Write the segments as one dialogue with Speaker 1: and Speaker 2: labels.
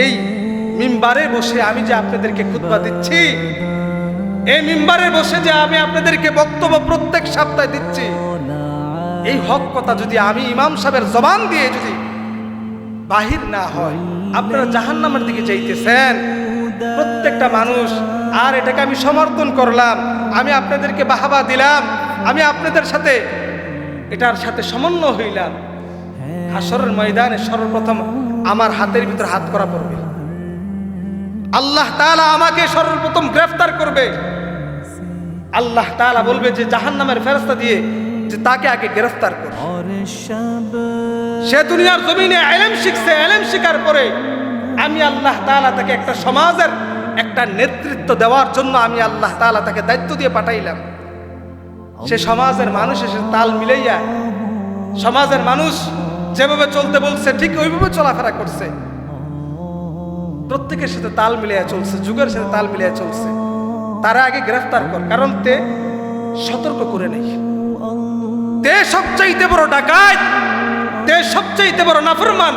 Speaker 1: এই মিম্বারে বসে আমি যে আপনাদেরকে খুতবা দিচ্ছি, এই মিম্বারে বসে যে আমি আপনাদেরকে বক্তব্য প্রত্যেক সপ্তাহে দিচ্ছি, এই হক কথা যদি আমি ইমাম সাহেবের জবান দিয়ে যদি বাহির না হয়, আপনারা জাহান্নামের দিকে যাইতেছেন প্রত্যেকটা মানুষ। আর এটাকে আমি সমর্থন করলাম, আমি আপনাদেরকে বাহাবা দিলাম, আমি আপনাদের সাথে এটার সাথে সমন্বয় হইলাম। হাশরের ময়দানে সর্বপ্রথম আমার হাতের ভিতর হাত করা পড়বে, আল্লাহ তাআলা আমাকে সর্বপ্রথম গ্রেফতার করবে। আল্লাহ তাআলা বলবে যে জাহান্নামের ফেরেশতা দিয়ে যে তাকে আগে গ্রেফতার কর। সে দুনিয়ার জমিনে ইলম শিখছে, ইলম শিখার পরে আমি আল্লাহ তাআলা তাকে একটা সমাজের একটা নেতৃত্ব দেওয়ার জন্য আমি আল্লাহ তাআলা তাকে দায়িত্ব দিয়ে পাঠাইলাম। সে সমাজের মানুষ এসে তাল মিলাইয়া, সমাজের মানুষ যেভাবে চলতে বলছে ঠিক ওইভাবে চলাফেরা করছে, প্রত্যেকের সাথে তাল মিলিয়ে চলছে, যুগের সাথে তাল মিলিয়ে চলছে। তারা আগে গ্রেফতার কর, কারণ তে সতর্ক করে নেই। তে সবচাইতে বড় ডাকাত, তে সবচাইতে বড় নাফরমান।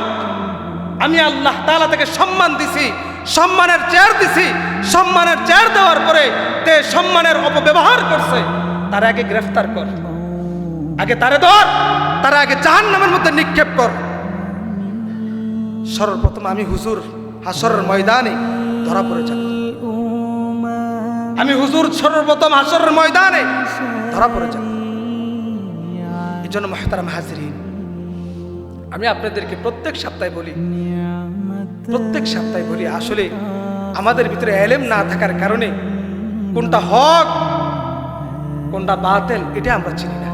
Speaker 1: আমি আল্লাহ তাআলা তাকে সম্মান দিছি, সম্মানের চেয়ার দিছি, সম্মানের চেয়ার দেওয়ার পরে তে সম্মানের অপব্যবহার করছে। তারা আগে গ্রেফতার কর, আগে তারে ধর, তারা আগে জাহান্নামের মধ্যে নিক্ষেপ কর। সর্বপ্রথম আমি হুজুর হাশরের ময়দানে ধরা পড়ে যাব, আমি হুজুর সর্বপ্রথম হাশরের ময়দানে ধরা পড়ে যাব। এই জন্য মুহতারাম হাজিরিন, আমি আপনাদেরকে প্রত্যেক সপ্তাহে বলি, আসলে আমাদের ভিতরে ইলম না থাকার কারণে কোনটা হক কোনটা বাতিল এটা আমরা চিনি না।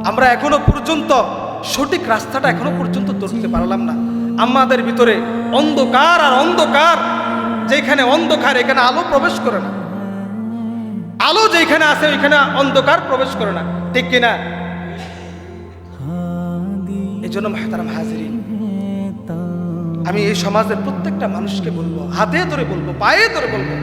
Speaker 1: আমরা এখনো পর্যন্ত সঠিক রাস্তাটা এখনো পর্যন্ত ধরতে পারলাম না। আমাদের ভিতরে অন্ধকার আর অন্ধকার, যেখানে অন্ধকার এখানে আলো প্রবেশ করে না, আলো যেখানে আছে ওইখানে অন্ধকার প্রবেশ করে না, ঠিক কিনা? এই জন্য মুহতারাম হাজিরিন, আমি এই সমাজের প্রত্যেকটা মানুষকে বলবো, হাতে ধরে বলবো, পায়ে ধরে বলবো,